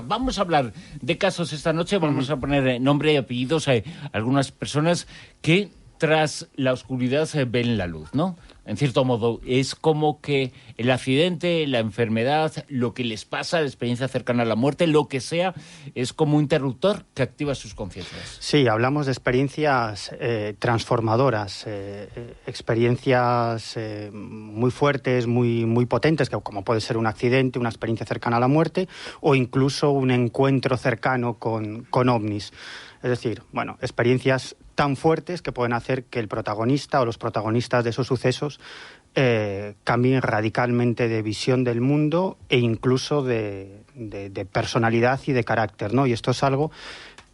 Vamos a hablar de casos esta noche, vamos a poner nombre y apellidos a algunas personas que tras la oscuridad ven la luz, ¿no? En cierto modo, es como que el accidente, la enfermedad, lo que les pasa, la experiencia cercana a la muerte, lo que sea, es como un interruptor que activa sus conciencias. Sí, hablamos de experiencias transformadoras, experiencias muy fuertes, muy potentes, como puede ser un accidente, una experiencia cercana a la muerte o incluso un encuentro cercano con ovnis. Es decir, bueno, experiencias tan fuertes que pueden hacer que el protagonista o los protagonistas de esos sucesos cambien radicalmente de visión del mundo e incluso de personalidad y de carácter, ¿no? Y esto es algo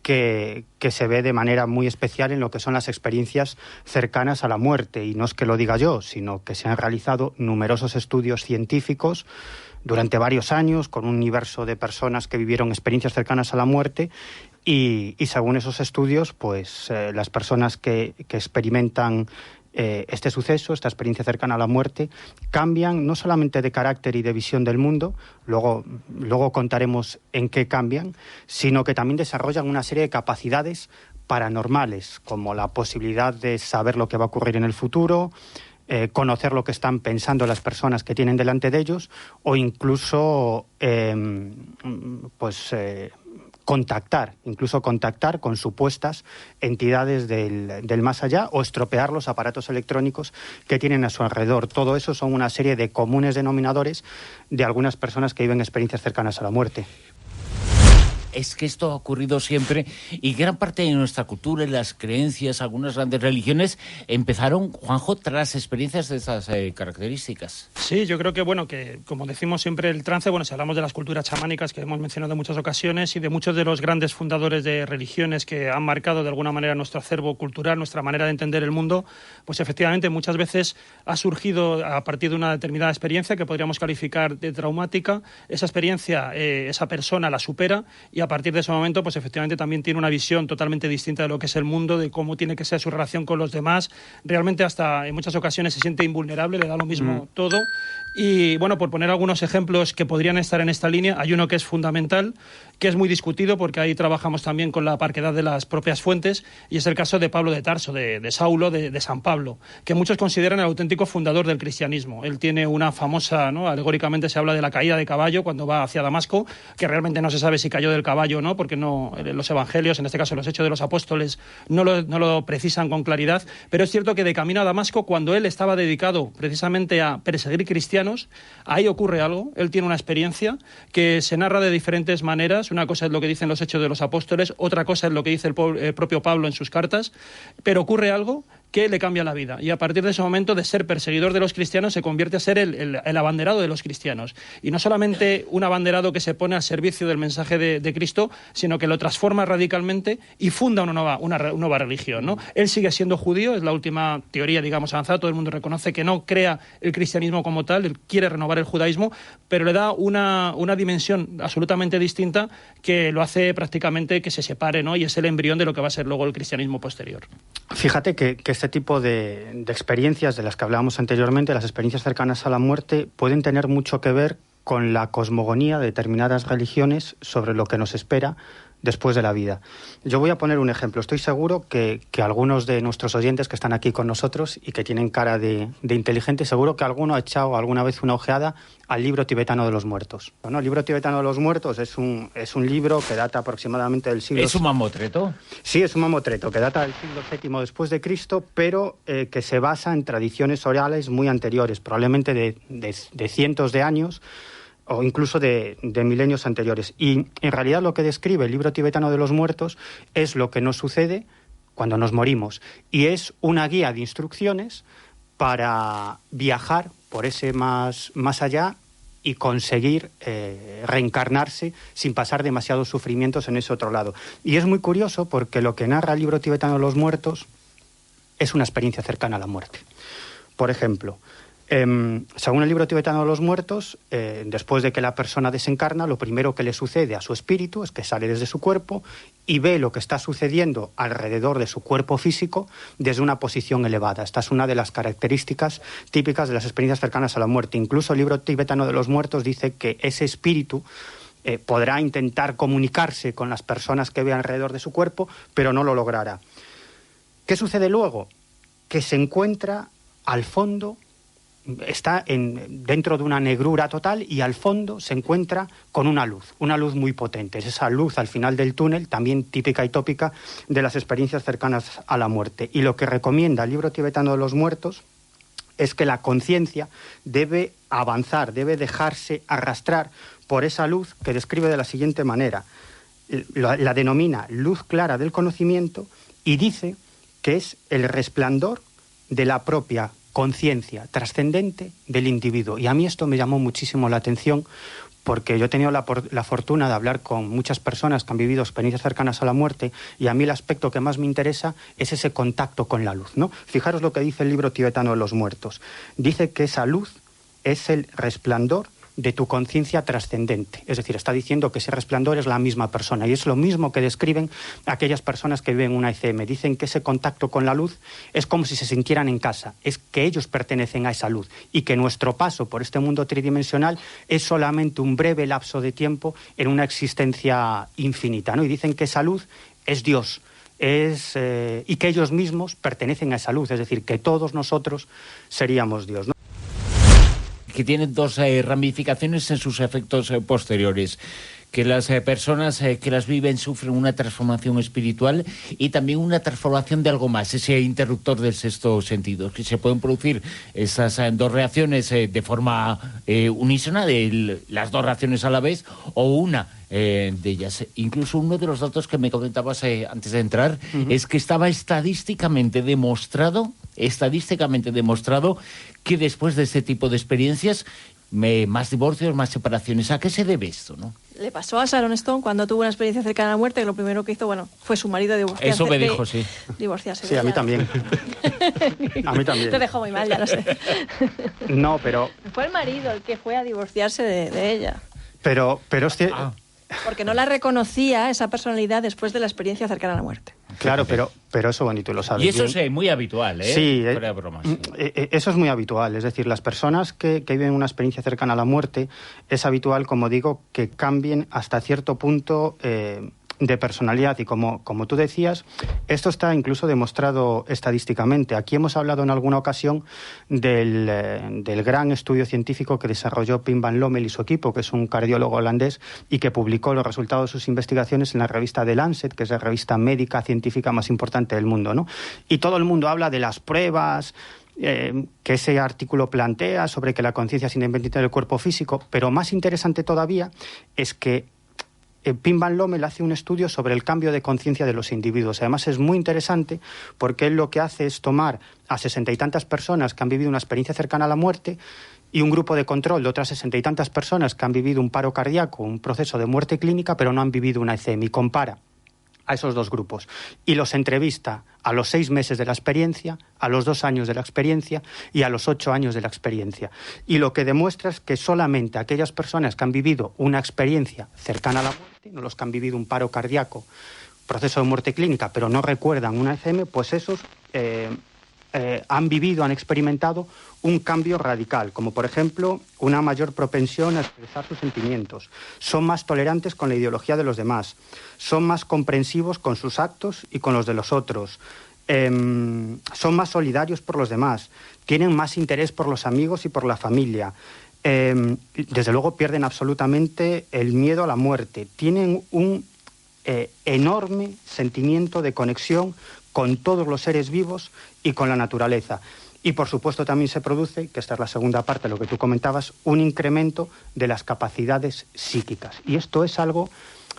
que se ve de manera muy especial en lo que son las experiencias cercanas a la muerte. Y no es que lo diga yo, sino que se han realizado numerosos estudios científicos durante varios años con un universo de personas que vivieron experiencias cercanas a la muerte y según esos estudios, pues las personas que experimentan este suceso, esta experiencia cercana a la muerte, cambian no solamente de carácter y de visión del mundo, luego contaremos en qué cambian, sino que también desarrollan una serie de capacidades paranormales, como la posibilidad de saber lo que va a ocurrir en el futuro, conocer lo que están pensando las personas que tienen delante de ellos, o incluso contactar con supuestas entidades del más allá o estropear los aparatos electrónicos que tienen a su alrededor. Todo eso son una serie de comunes denominadores de algunas personas que viven experiencias cercanas a la muerte. Es que esto ha ocurrido siempre y gran parte de nuestra cultura y las creencias, algunas grandes religiones, empezaron, Juanjo, tras experiencias de esas características. Sí, yo creo que, que como decimos siempre, el trance, si hablamos de las culturas chamánicas que hemos mencionado en muchas ocasiones y de muchos de los grandes fundadores de religiones que han marcado de alguna manera nuestro acervo cultural, nuestra manera de entender el mundo, pues efectivamente muchas veces ha surgido a partir de una determinada experiencia que podríamos calificar de traumática. Esa experiencia, esa persona la supera y a partir de ese momento, pues efectivamente también tiene una visión totalmente distinta de lo que es el mundo, de cómo tiene que ser su relación con los demás. Realmente hasta en muchas ocasiones se siente invulnerable, le da lo mismo todo. Y por poner algunos ejemplos que podrían estar en esta línea, hay uno que es fundamental, que es muy discutido porque ahí trabajamos también con la parquedad de las propias fuentes, y es el caso de Pablo de Tarso, de Saulo, de San Pablo, que muchos consideran el auténtico fundador del cristianismo. Él tiene una famosa, alegóricamente se habla de la caída de caballo cuando va hacia Damasco, que realmente no se sabe si cayó del caballo o no, porque los evangelios, en este caso los Hechos de los Apóstoles, no lo precisan con claridad, pero es cierto que de camino a Damasco, cuando él estaba dedicado precisamente a perseguir cristianos, ahí ocurre algo. Él tiene una experiencia que se narra de diferentes maneras. Una cosa es lo que dicen los Hechos de los Apóstoles, otra cosa es lo que dice el propio Pablo en sus cartas, pero ocurre algo que le cambia la vida. Y a partir de ese momento, de ser perseguidor de los cristianos, se convierte a ser el abanderado de los cristianos. Y no solamente un abanderado que se pone al servicio del mensaje de Cristo, sino que lo transforma radicalmente y funda una nueva religión, ¿no? Él sigue siendo judío, es la última teoría, avanzada. Todo el mundo reconoce que no crea el cristianismo como tal, él quiere renovar el judaísmo, pero le da una dimensión absolutamente distinta que lo hace prácticamente que se separe, ¿no? Y es el embrión de lo que va a ser luego el cristianismo posterior. Fíjate que este tipo de experiencias de las que hablábamos anteriormente, las experiencias cercanas a la muerte, pueden tener mucho que ver con la cosmogonía de determinadas religiones sobre lo que nos espera después de la vida. Yo voy a poner un ejemplo. Estoy seguro que algunos de nuestros oyentes que están aquí con nosotros y que tienen cara de inteligente, seguro que alguno ha echado alguna vez una ojeada al libro tibetano de los muertos. Bueno, el libro tibetano de los muertos es un libro que data aproximadamente del siglo... ¿Es un mamotreto? Sí, es un mamotreto que data del siglo VII después de Cristo, pero que se basa en tradiciones orales muy anteriores, probablemente de cientos de años, o incluso de milenios anteriores. Y en realidad lo que describe el libro tibetano de los muertos es lo que nos sucede cuando nos morimos. Y es una guía de instrucciones para viajar por ese más allá y conseguir reencarnarse sin pasar demasiados sufrimientos en ese otro lado. Y es muy curioso porque lo que narra el libro tibetano de los muertos es una experiencia cercana a la muerte. Por ejemplo, según el libro tibetano de los muertos, después de que la persona desencarna, lo primero que le sucede a su espíritu es que sale desde su cuerpo y ve lo que está sucediendo alrededor de su cuerpo físico desde una posición elevada. Esta es una de las características típicas de las experiencias cercanas a la muerte. Incluso el libro tibetano de los muertos dice que ese espíritu podrá intentar comunicarse con las personas que ve alrededor de su cuerpo, pero no lo logrará. ¿Qué sucede luego? Que se encuentra al fondo, está dentro de una negrura total, y al fondo se encuentra con una luz muy potente. Es esa luz al final del túnel, también típica y tópica de las experiencias cercanas a la muerte. Y lo que recomienda el libro tibetano de los muertos es que la conciencia debe avanzar, debe dejarse arrastrar por esa luz que describe de la siguiente manera. La denomina luz clara del conocimiento y dice que es el resplandor de la propia conciencia trascendente del individuo. Y a mí esto me llamó muchísimo la atención, porque yo he tenido la fortuna de hablar con muchas personas que han vivido experiencias cercanas a la muerte, y a mí el aspecto que más me interesa es ese contacto con la luz, ¿no? Fijaros lo que dice el libro tibetano de los muertos. Dice que esa luz es el resplandor de tu conciencia trascendente. Es decir, está diciendo que ese resplandor es la misma persona, y es lo mismo que describen aquellas personas que viven una ECM. Dicen que ese contacto con la luz es como si se sintieran en casa, es que ellos pertenecen a esa luz, y que nuestro paso por este mundo tridimensional es solamente un breve lapso de tiempo en una existencia infinita, ¿no? Y dicen que esa luz es Dios, y que ellos mismos pertenecen a esa luz, es decir, que todos nosotros seríamos Dios, ¿no? Que tienen dos ramificaciones en sus efectos posteriores. Que las personas que las viven sufren una transformación espiritual y también una transformación de algo más, ese interruptor del sexto sentido, que se pueden producir esas dos reacciones de forma unísona, las dos reacciones a la vez, o una de ellas. Incluso uno de los datos que me comentabas antes de entrar es que estaba estadísticamente demostrado que después de este tipo de experiencias más divorcios, más separaciones. ¿A qué se debe esto, no? Le pasó a Sharon Stone cuando tuvo una experiencia cercana a la muerte, que lo primero que hizo, fue su marido divorciarse. Eso me dijo, sí. Divorciarse. Sí, a mí también. A mí también. Te dejó muy mal, ya lo sé. No, pero... Fue el marido el que fue a divorciarse de ella. Pero es que... Porque no la reconocía esa personalidad después de la experiencia cercana a la muerte. Claro, pero eso, bonito, lo sabes. Y eso bien. Es muy habitual, ¿eh? Sí, fuera de bromas. Eso es muy habitual. Es decir, las personas que viven una experiencia cercana a la muerte, es habitual, como digo, que cambien hasta cierto punto de personalidad. Y como tú decías, esto está incluso demostrado estadísticamente. Aquí hemos hablado en alguna ocasión del gran estudio científico que desarrolló Pim van Lommel y su equipo, que es un cardiólogo holandés, y que publicó los resultados de sus investigaciones en la revista The Lancet, que es la revista médica científica más importante del mundo, ¿no? Y todo el mundo habla de las pruebas que ese artículo plantea sobre que la conciencia es independiente del cuerpo físico, pero más interesante todavía es que Pim van Lommel hace un estudio sobre el cambio de conciencia de los individuos. Además es muy interesante porque él lo que hace es tomar a 60 y tantas personas que han vivido una experiencia cercana a la muerte y un grupo de control de otras 60 y tantas personas que han vivido un paro cardíaco, un proceso de muerte clínica, pero no han vivido una ECM, y compara a esos dos grupos y los entrevista a los 6 meses de la experiencia, a los 2 años de la experiencia y a los 8 años de la experiencia. Y lo que demuestra es que solamente aquellas personas que han vivido una experiencia cercana a la muerte, no los que han vivido un paro cardíaco, proceso de muerte clínica, pero no recuerdan una ECM, pues esos han experimentado un cambio radical, como por ejemplo una mayor propensión a expresar sus sentimientos, son más tolerantes con la ideología de los demás, son más comprensivos con sus actos y con los de los otros, son más solidarios por los demás, tienen más interés por los amigos y por la familia, desde luego pierden absolutamente el miedo a la muerte, tienen un enorme sentimiento de conexión con todos los seres vivos y con la naturaleza. Y por supuesto también se produce, que esta es la segunda parte de lo que tú comentabas, un incremento de las capacidades psíquicas. Y esto es algo,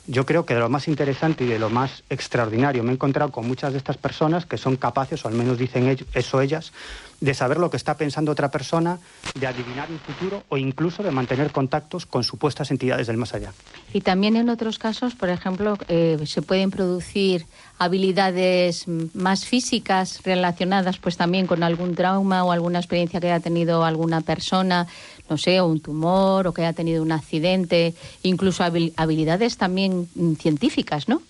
yo creo que de lo más interesante y de lo más extraordinario. Me he encontrado con muchas de estas personas que son capaces, o al menos dicen eso ellas, de saber lo que está pensando otra persona, de adivinar un futuro o incluso de mantener contactos con supuestas entidades del más allá. Y también en otros casos, por ejemplo, se pueden producir habilidades más físicas relacionadas pues también con algún trauma o alguna experiencia que haya tenido alguna persona, no sé, o un tumor o que haya tenido un accidente, incluso habilidades también científicas, ¿no?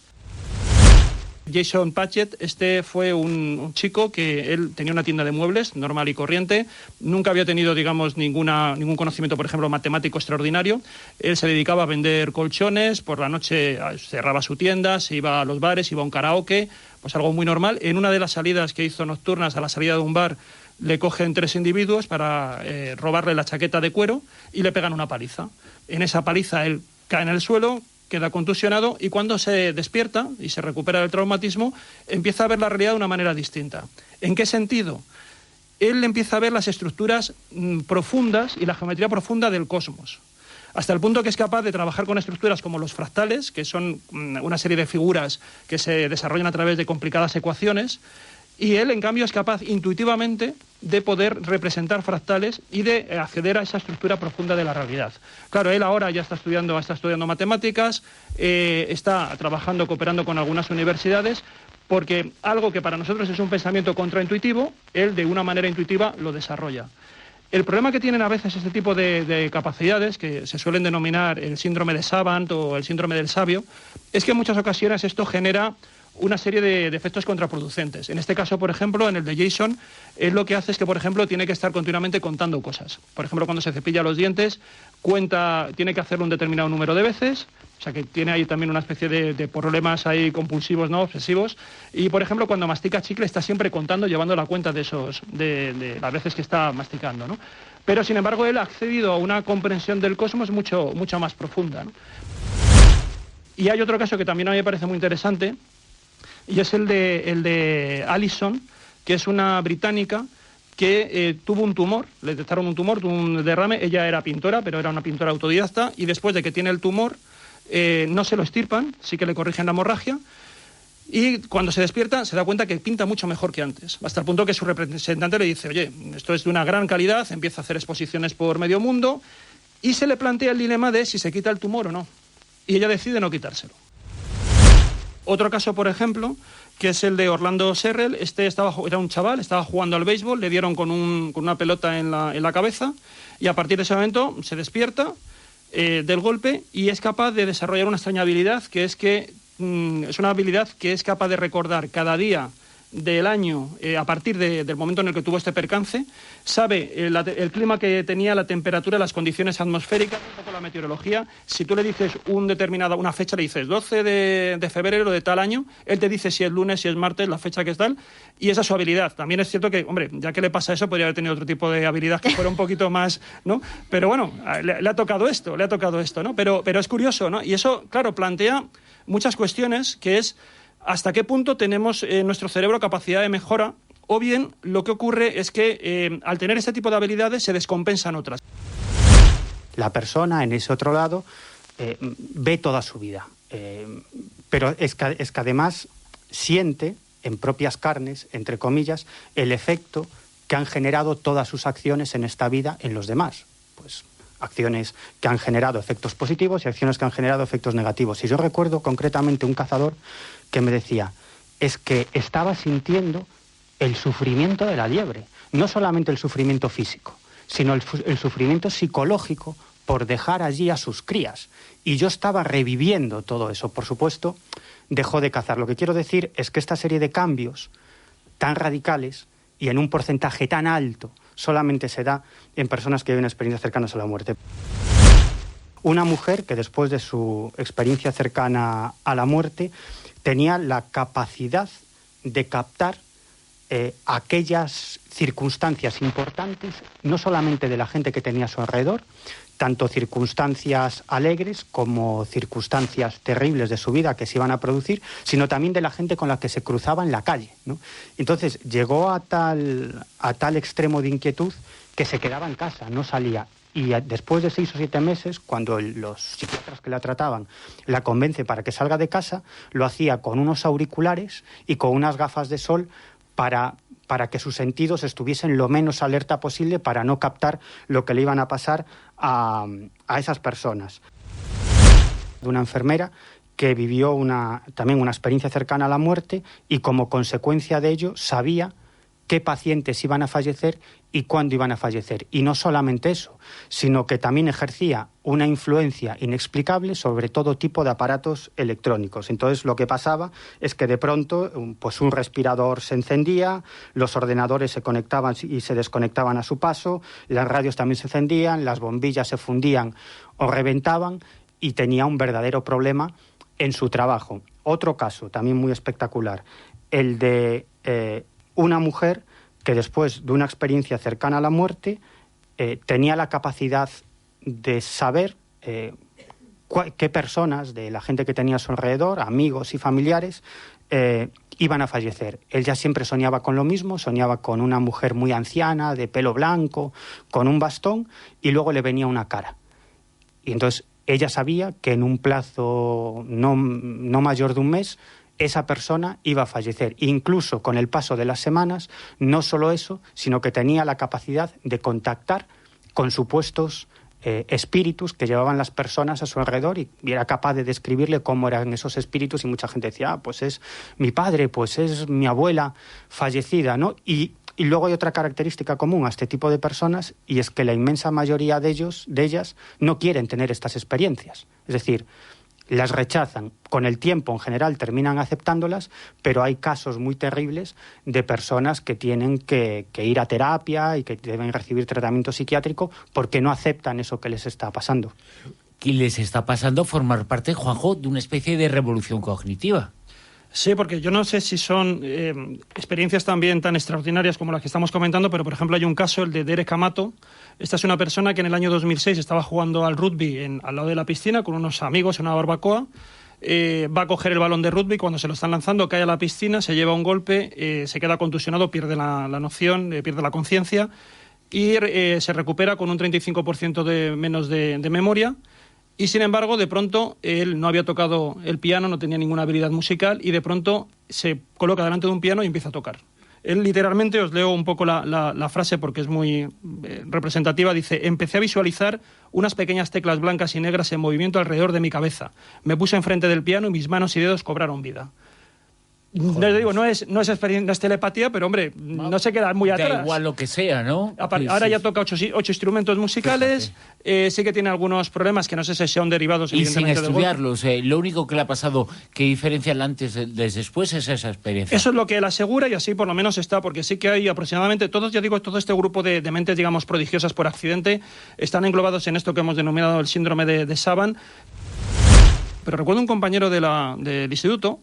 Jason Patchett, fue un chico que él tenía una tienda de muebles normal y corriente, nunca había tenido, digamos, ningún conocimiento, por ejemplo, matemático extraordinario. Él se dedicaba a vender colchones, por la noche cerraba su tienda, se iba a los bares, iba a un karaoke, pues algo muy normal. En una de las salidas que hizo nocturnas, a la salida de un bar, le cogen 3 individuos para robarle la chaqueta de cuero y le pegan una paliza. En esa paliza él cae en el suelo, queda contusionado y cuando se despierta y se recupera del traumatismo, empieza a ver la realidad de una manera distinta. ¿En qué sentido? Él empieza a ver las estructuras profundas y la geometría profunda del cosmos, hasta el punto que es capaz de trabajar con estructuras como los fractales, que son una serie de figuras que se desarrollan a través de complicadas ecuaciones, y él, en cambio, es capaz intuitivamente de poder representar fractales y de acceder a esa estructura profunda de la realidad. Claro, él ahora ya está estudiando matemáticas, está trabajando, cooperando con algunas universidades, porque algo que para nosotros es un pensamiento contraintuitivo, él de una manera intuitiva lo desarrolla. El problema que tienen a veces este tipo de capacidades, que se suelen denominar el síndrome de Savant o el síndrome del sabio, es que en muchas ocasiones esto genera una serie de efectos contraproducentes. En este caso, por ejemplo, en el de Jason, él lo que hace es que, por ejemplo, tiene que estar continuamente contando cosas. Por ejemplo, cuando se cepilla los dientes, tiene que hacerlo un determinado número de veces, o sea que tiene ahí también una especie de problemas ahí compulsivos, ¿no?, obsesivos. Y, por ejemplo, cuando mastica chicle está siempre contando, llevando la cuenta de las veces que está masticando, ¿no? Pero, sin embargo, él ha accedido a una comprensión del cosmos mucho más profunda, ¿no? Y hay otro caso que también a mí me parece muy interesante, y es el de Alison, que es una británica que tuvo un tumor, le detectaron un tumor, tuvo un derrame. Ella era pintora, pero era una pintora autodidacta, y después de que tiene el tumor, no se lo extirpan, sí que le corrigen la hemorragia, y cuando se despierta se da cuenta que pinta mucho mejor que antes, hasta el punto que su representante le dice: oye, esto es de una gran calidad, empieza a hacer exposiciones por medio mundo, y se le plantea el dilema de si se quita el tumor o no, y ella decide no quitárselo. Otro caso, por ejemplo, que es el de Orlando Serrell. Era un chaval, estaba jugando al béisbol, le dieron con una pelota en la cabeza, y a partir de ese momento se despierta del golpe y es capaz de desarrollar una extraña habilidad, que es una habilidad que es capaz de recordar cada día del año, a partir del momento en el que tuvo este percance, sabe el clima que tenía, la temperatura, las condiciones atmosféricas, un poco la meteorología. Si tú le dices una fecha, le dices 12 de febrero de tal año, él te dice si es lunes, si es martes, la fecha que es tal, y esa es su habilidad. También es cierto que, hombre, ya que le pasa eso, podría haber tenido otro tipo de habilidad que fuera un poquito más, ¿no? Pero bueno, le ha tocado esto, ¿no? Pero es curioso, ¿no? Y eso, claro, plantea muchas cuestiones, que es hasta qué punto tenemos en nuestro cerebro capacidad de mejora, o bien lo que ocurre es que al tener este tipo de habilidades se descompensan otras. La persona en ese otro lado ve toda su vida, pero es que además siente en propias carnes, entre comillas, el efecto que han generado todas sus acciones en esta vida en los demás. Pues acciones que han generado efectos positivos y acciones que han generado efectos negativos. Y yo recuerdo concretamente un cazador que me decía, es que estaba sintiendo el sufrimiento de la liebre, no solamente el sufrimiento físico, sino el sufrimiento psicológico por dejar allí a sus crías. Y yo estaba reviviendo todo eso. Por supuesto, dejó de cazar. Lo que quiero decir es que esta serie de cambios tan radicales y en un porcentaje tan alto solamente se da en personas que viven experiencias cercanas a la muerte. Una mujer que después de su experiencia cercana a la muerte tenía la capacidad de captar aquellas circunstancias importantes, no solamente de la gente que tenía a su alrededor, tanto circunstancias alegres como circunstancias terribles de su vida que se iban a producir, sino también de la gente con la que se cruzaba en la calle, ¿no? Entonces llegó a tal extremo de inquietud que se quedaba en casa, no salía. Y después de 6 o 7 meses, cuando los psiquiatras que la trataban la convencen para que salga de casa, lo hacía con unos auriculares y con unas gafas de sol para que sus sentidos estuviesen lo menos alerta posible para no captar lo que le iban a pasar a esas personas. De una enfermera que vivió también una experiencia cercana a la muerte y como consecuencia de ello sabía qué pacientes iban a fallecer y cuándo iban a fallecer. Y no solamente eso, sino que también ejercía una influencia inexplicable sobre todo tipo de aparatos electrónicos. Entonces lo que pasaba es que de pronto pues un respirador se encendía, los ordenadores se conectaban y se desconectaban a su paso, las radios también se encendían, las bombillas se fundían o reventaban, y tenía un verdadero problema en su trabajo. Otro caso también muy espectacular, el de una mujer que después de una experiencia cercana a la muerte tenía la capacidad de saber qué personas de la gente que tenía a su alrededor, amigos y familiares, iban a fallecer. Él ya siempre soñaba con lo mismo, soñaba con una mujer muy anciana, de pelo blanco, con un bastón, y luego le venía una cara. Y entonces ella sabía que en un plazo no mayor de un mes esa persona iba a fallecer. Incluso con el paso de las semanas, no solo eso, sino que tenía la capacidad de contactar con supuestos espíritus que llevaban las personas a su alrededor, y era capaz de describirle cómo eran esos espíritus, y mucha gente decía, pues es mi padre, pues es mi abuela fallecida, ¿no? Y luego hay otra característica común a este tipo de personas, y es que la inmensa mayoría de ellas no quieren tener estas experiencias. Es decir, las rechazan. Con el tiempo, en general, terminan aceptándolas, pero hay casos muy terribles de personas que tienen que ir a terapia y que deben recibir tratamiento psiquiátrico porque no aceptan eso que les está pasando. Y les está pasando formar parte, Juanjo, de una especie de revolución cognitiva. Sí, porque yo no sé si son experiencias también tan extraordinarias como las que estamos comentando, pero por ejemplo hay un caso, el de Derek Amato. Esta es una persona que en el año 2006 estaba jugando al rugby al lado de la piscina con unos amigos en una barbacoa. Va a coger el balón de rugby, cuando se lo están lanzando cae a la piscina, se lleva un golpe, se queda contusionado, pierde la noción, pierde la conciencia, y se recupera con un 35% menos de memoria. Y sin embargo, de pronto, él no había tocado el piano, no tenía ninguna habilidad musical, y de pronto se coloca delante de un piano y empieza a tocar. Él literalmente, os leo un poco la frase porque es muy representativa, dice: empecé a visualizar unas pequeñas teclas blancas y negras en movimiento alrededor de mi cabeza. Me puse enfrente del piano y mis manos y dedos cobraron vida. No, digo, no es experiencia, no es telepatía, pero hombre, no se queda muy atrás. Da igual lo que sea, ¿no? Ahora ya toca 8 instrumentos musicales, sí que tiene algunos problemas que no sé si son derivados y sin evidentemente estudiarlos, lo único que le ha pasado que diferencia el antes del después es esa experiencia. Eso es lo que él asegura, y así por lo menos está, porque sí que hay aproximadamente todo este grupo de mentes, digamos, prodigiosas por accidente, están englobados en esto que hemos denominado el síndrome de Saban. Pero recuerdo un compañero del instituto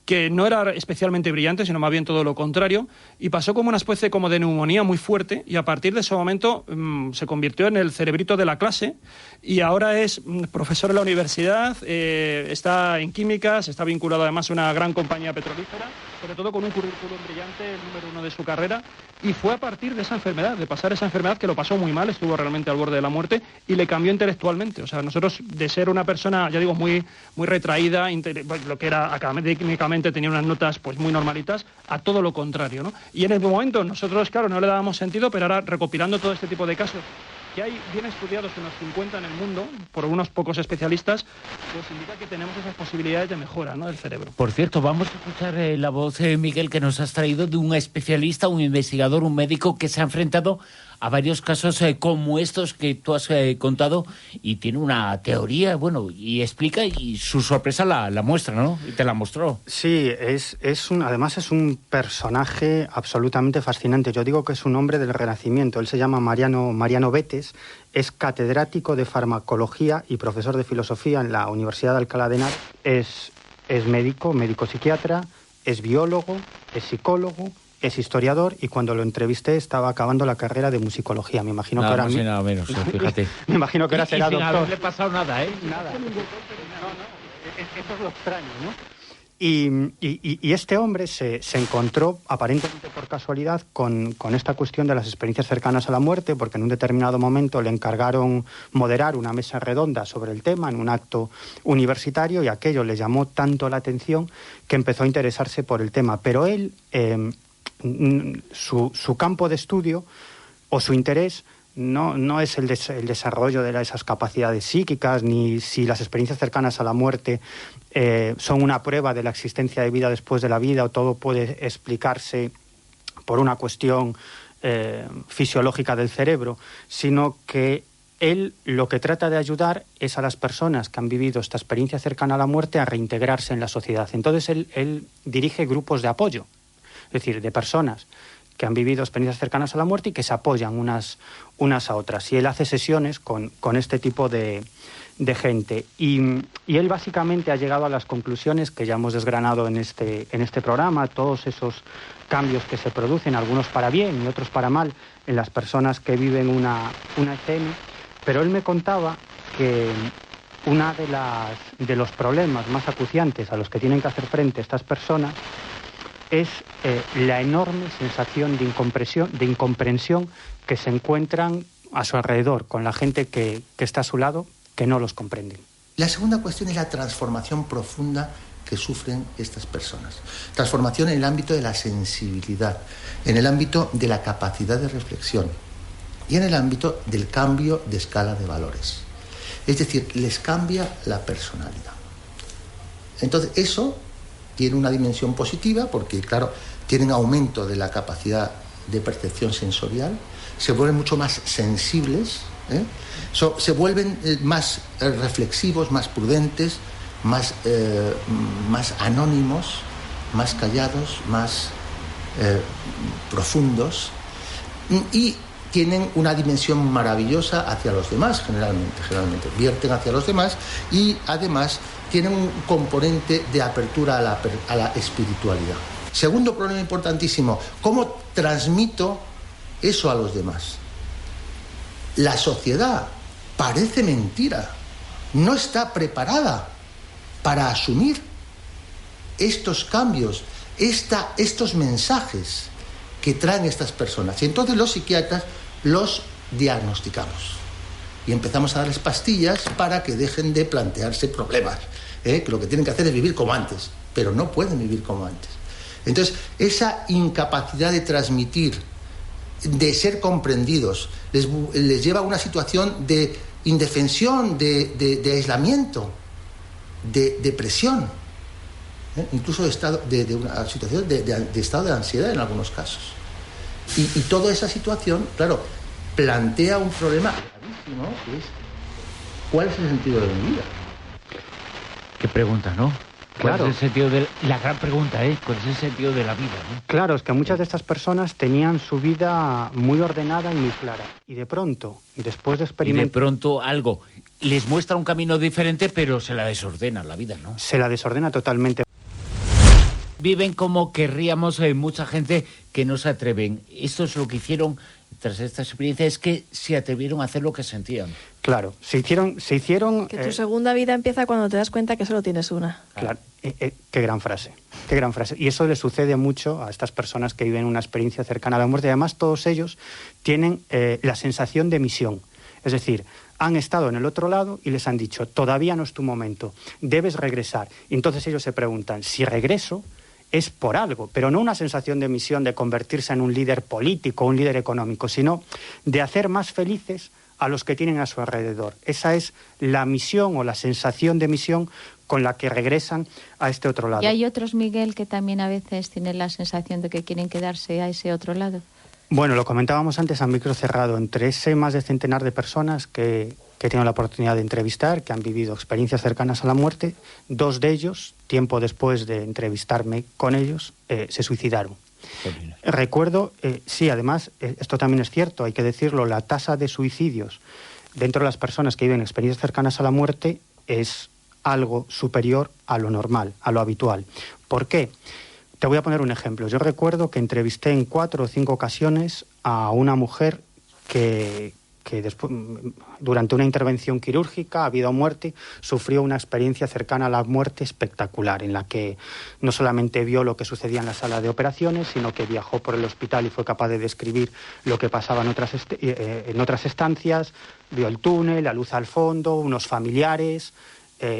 que no era especialmente brillante, sino más bien todo lo contrario, y pasó como una especie como de neumonía muy fuerte, y a partir de ese momento se convirtió en el cerebrito de la clase, y ahora es profesor en la universidad, está en químicas, está vinculado además a una gran compañía petrolífera, sobre todo con un currículum brillante, el número 1 de su carrera, y fue a partir de esa enfermedad, de pasar esa enfermedad, que lo pasó muy mal, estuvo realmente al borde de la muerte, y le cambió intelectualmente. O sea, nosotros, de ser una persona, ya digo, muy retraída, lo que era académicamente, tenía unas notas pues muy normalitas, a todo lo contrario, ¿no? Y en el momento nosotros, claro, no le dábamos sentido, pero ahora, recopilando todo este tipo de casos, que hay bien estudiados, unos 50 en el mundo, por unos pocos especialistas, pues indica que tenemos esas posibilidades de mejora, ¿no?, del cerebro. Por cierto, vamos a escuchar la voz, Miguel, que nos has traído de un especialista, un investigador, un médico que se ha enfrentado a varios casos como estos que tú has contado, y tiene una teoría, bueno, y explica, y su sorpresa la muestra, ¿no? Y te la mostró. Sí, además es un personaje absolutamente fascinante. Yo digo que es un hombre del Renacimiento. Él se llama Mariano Betes, es catedrático de farmacología y profesor de filosofía en la Universidad de Alcalá de Henares. Es médico psiquiatra, es biólogo, es psicólogo, es historiador, y cuando lo entrevisté estaba acabando la carrera de musicología. Me imagino nada que más y nada menos, fíjate. Me imagino que ahora será doctor. Sin haberle pasado nada, ¿eh? Nada. Eso es lo extraño, ¿no? Y este hombre se encontró, aparentemente por casualidad, con esta cuestión de las experiencias cercanas a la muerte, porque en un determinado momento le encargaron moderar una mesa redonda sobre el tema en un acto universitario, y aquello le llamó tanto la atención que empezó a interesarse por el tema. Pero él, su campo de estudio o su interés no es el desarrollo de esas capacidades psíquicas, ni si las experiencias cercanas a la muerte son una prueba de la existencia de vida después de la vida, o todo puede explicarse por una cuestión fisiológica del cerebro, sino que él lo que trata de ayudar es a las personas que han vivido esta experiencia cercana a la muerte a reintegrarse en la sociedad. Entonces él dirige grupos de apoyo, es decir, de personas que han vivido experiencias cercanas a la muerte y que se apoyan unas a otras. Y él hace sesiones con este tipo de gente. Y él básicamente ha llegado a las conclusiones que ya hemos desgranado en este programa, todos esos cambios que se producen, algunos para bien y otros para mal, en las personas que viven una ECM. Pero él me contaba que uno de los problemas más acuciantes a los que tienen que hacer frente estas personas es la enorme sensación de incomprensión que se encuentran a su alrededor, con la gente que está a su lado, que no los comprenden. La segunda cuestión es la transformación profunda que sufren estas personas. Transformación en el ámbito de la sensibilidad, en el ámbito de la capacidad de reflexión y en el ámbito del cambio de escala de valores. Es decir, les cambia la personalidad. Entonces, eso tiene una dimensión positiva porque, claro, tienen aumento de la capacidad de percepción sensorial, se vuelven mucho más sensibles, se vuelven más reflexivos, más prudentes, más anónimos, más callados, más profundos y tienen una dimensión maravillosa hacia los demás, generalmente vierten hacia los demás y además tienen un componente de apertura a la espiritualidad. Segundo problema importantísimo, ¿cómo transmito eso a los demás? La sociedad, parece mentira, no está preparada para asumir estos cambios, estos mensajes que traen estas personas. Y entonces los psiquiatras los diagnosticamos y empezamos a darles pastillas para que dejen de plantearse problemas, que lo que tienen que hacer es vivir como antes, pero no pueden vivir como antes. Entonces, esa incapacidad de transmitir, de ser comprendidos, les lleva a una situación de indefensión, de aislamiento, de depresión, incluso de una situación de estado de ansiedad en algunos casos. Y toda esa situación, claro, plantea un problema gravísimo, que es ¿cuál es el sentido de mi vida? Qué pregunta, ¿no? ¿Cuál Claro. es el sentido la gran pregunta, ¿cuál es el sentido de la vida, ¿no? Claro, es que muchas de estas personas tenían su vida muy ordenada y muy clara. Y de pronto, después de Y de experimentar... pronto algo les muestra un camino diferente, pero se la desordena la vida, ¿no? Se la desordena totalmente. Viven como querríamos mucha gente que no se atreven. Esto es lo que hicieron tras esta experiencia, es que se atrevieron a hacer lo que sentían. Claro, se hicieron... Que tu segunda vida empieza cuando te das cuenta que solo tienes una. Claro, qué gran frase, qué gran frase. Y eso le sucede mucho a estas personas que viven una experiencia cercana a la muerte. Y además todos ellos tienen la sensación de misión. Es decir, han estado en el otro lado y les han dicho, todavía no es tu momento, debes regresar. Y entonces ellos se preguntan, si regreso es por algo, pero no una sensación de misión de convertirse en un líder político, un líder económico, sino de hacer más felices a los que tienen a su alrededor. Esa es la misión o la sensación de misión con la que regresan a este otro lado. ¿Y hay otros, Miguel, que también a veces tienen la sensación de que quieren quedarse a ese otro lado? Bueno, lo comentábamos antes a micro cerrado. Entre ese más de centenar de personas que he tenido la oportunidad de entrevistar, que han vivido experiencias cercanas a la muerte, 2 de ellos, tiempo después de entrevistarme con ellos, se suicidaron. Recuerdo, sí, además, esto también es cierto, hay que decirlo, la tasa de suicidios dentro de las personas que viven experiencias cercanas a la muerte es algo superior a lo normal, a lo habitual. ¿Por qué? Te voy a poner un ejemplo. Yo recuerdo que entrevisté en 4 o 5 ocasiones a una mujer que después, durante una intervención quirúrgica, a vida o muerte, sufrió una experiencia cercana a la muerte espectacular, en la que no solamente vio lo que sucedía en la sala de operaciones, sino que viajó por el hospital y fue capaz de describir lo que pasaba en otras estancias, vio el túnel, la luz al fondo, unos familiares...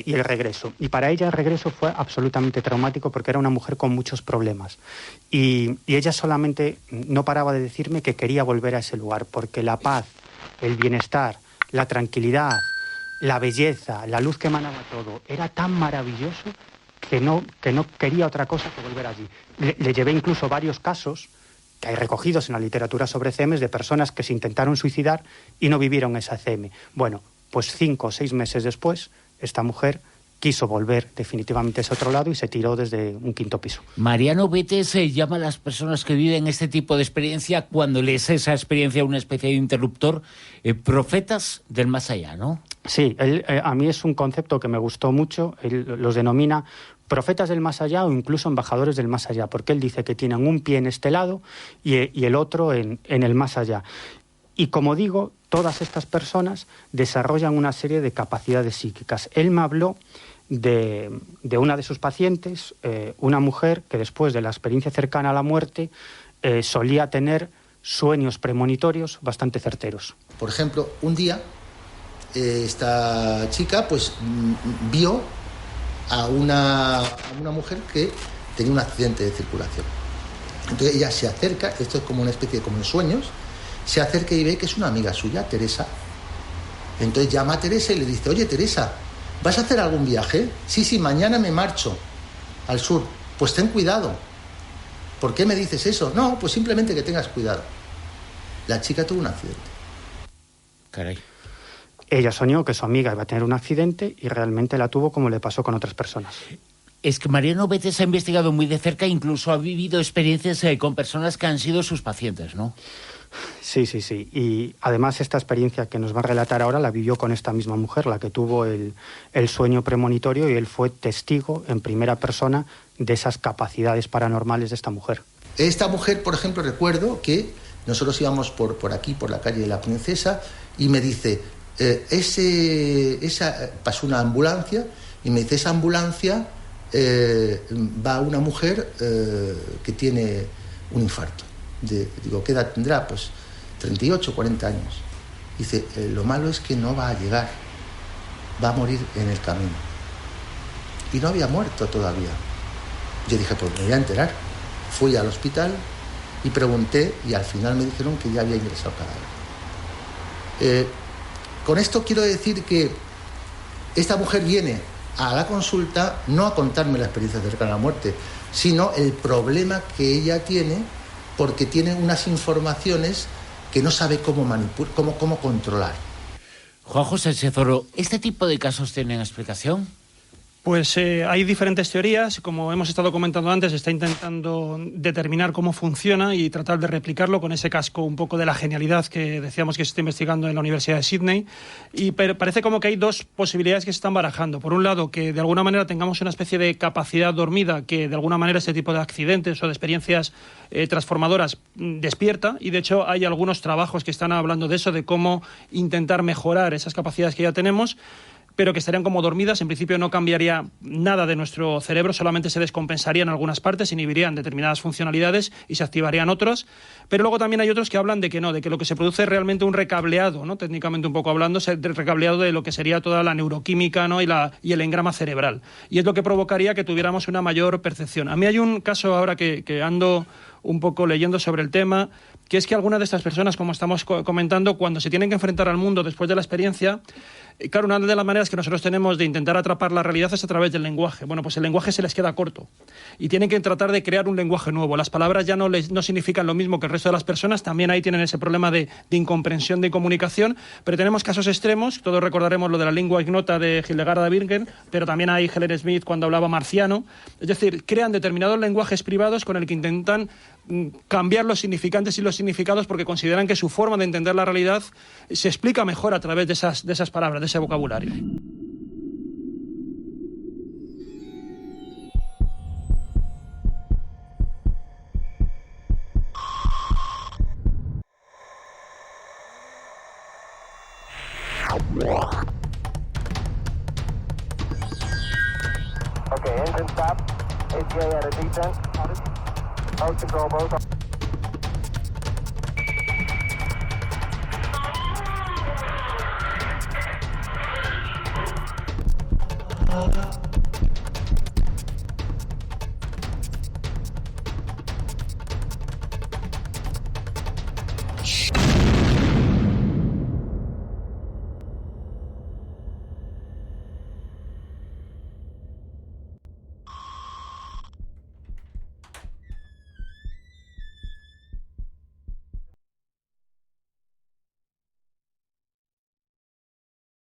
y el regreso. Y para ella el regreso fue absolutamente traumático porque era una mujer con muchos problemas. Y ella solamente no paraba de decirme que quería volver a ese lugar porque la paz, el bienestar, la tranquilidad, la belleza, la luz que emanaba todo, era tan maravilloso que no quería otra cosa que volver allí. Le llevé incluso varios casos que hay recogidos en la literatura sobre CMs de personas que se intentaron suicidar y no vivieron esa CM. Bueno, pues 5 o 6 meses después, esta mujer quiso volver definitivamente a ese otro lado y se tiró desde un 5º piso. Mariano Betes llama a las personas que viven este tipo de experiencia, cuando lees esa experiencia una especie de interruptor, profetas del más allá, ¿no? Sí, a mí es un concepto que me gustó mucho. Él los denomina profetas del más allá o incluso embajadores del más allá, porque él dice que tienen un pie en este lado y el otro en el más allá. Y como digo, todas estas personas desarrollan una serie de capacidades psíquicas. Él me habló de una de sus pacientes, una mujer que después de la experiencia cercana a la muerte solía tener sueños premonitorios bastante certeros. Por ejemplo, un día esta chica pues vio a una mujer que tenía un accidente de circulación. Entonces ella se acerca, esto es como una especie de como en sueños, se acerca y ve que es una amiga suya, Teresa. Entonces llama a Teresa y le dice: oye, Teresa, ¿vas a hacer algún viaje? Sí, mañana me marcho al sur. Pues ten cuidado. ¿Por qué me dices eso? No, pues simplemente que tengas cuidado. La chica tuvo un accidente. Caray. Ella soñó que su amiga iba a tener un accidente y realmente la tuvo, como le pasó con otras personas. Es que Mariano Betes ha investigado muy de cerca, incluso ha vivido experiencias con personas que han sido sus pacientes, ¿no? Sí. Y además esta experiencia que nos va a relatar ahora la vivió con esta misma mujer, la que tuvo el sueño premonitorio, y él fue testigo en primera persona de esas capacidades paranormales de esta mujer. Esta mujer, por ejemplo, recuerdo que nosotros íbamos por aquí, por la calle de la Princesa, y me dice, pasó una ambulancia, y me dice, esa ambulancia va una mujer que tiene un infarto. Digo, ¿qué edad tendrá? Pues 38, 40 años. Dice, lo malo es que no va a llegar, va a morir en el camino. Y no había muerto todavía. Yo dije, pues me voy a enterar. Fui al hospital y pregunté, y al final me dijeron que ya había ingresado cadáver. Con esto quiero decir que esta mujer viene a la consulta no a contarme la experiencia cercana a la muerte, sino el problema que ella tiene, porque tiene unas informaciones que no sabe cómo manipular, cómo controlar. Juan José Sezoro, ¿este tipo de casos tienen explicación? Pues hay diferentes teorías. Como hemos estado comentando antes, se está intentando determinar cómo funciona y tratar de replicarlo con ese casco un poco de la genialidad que decíamos que se está investigando en la Universidad de Sydney. Y parece como que hay dos posibilidades que se están barajando. Por un lado, que de alguna manera tengamos una especie de capacidad dormida que de alguna manera este tipo de accidentes o de experiencias transformadoras despierta. Y de hecho hay algunos trabajos que están hablando de eso, de cómo intentar mejorar esas capacidades que ya tenemos, pero que estarían como dormidas. En principio no cambiaría nada de nuestro cerebro, solamente se descompensarían algunas partes, inhibirían determinadas funcionalidades y se activarían otras. Pero luego también hay otros que hablan de que no, de que lo que se produce es realmente un recableado, ¿no? Técnicamente un poco hablando, el recableado de lo que sería toda la neuroquímica, ¿no? y el engrama cerebral. Y es lo que provocaría que tuviéramos una mayor percepción. A mí hay un caso ahora que ando un poco leyendo sobre el tema, que es que algunas de estas personas, como estamos comentando, cuando se tienen que enfrentar al mundo después de la experiencia, claro, una de las maneras que nosotros tenemos de intentar atrapar la realidad es a través del lenguaje. Bueno, pues el lenguaje se les queda corto y tienen que tratar de crear un lenguaje nuevo. Las palabras ya no significan lo mismo que el resto de las personas, también ahí tienen ese problema de incomprensión de comunicación, pero tenemos casos extremos. Todos recordaremos lo de la lengua ignota de Hildegard de Bingen, pero también hay Helen Smith cuando hablaba marciano. Es decir, crean determinados lenguajes privados con el que intentan cambiar los significantes y los significados, porque consideran que su forma de entender la realidad se explica mejor a través de esas palabras, de ese vocabulario. Okay, engine stop. ATA at a descent. Out control both.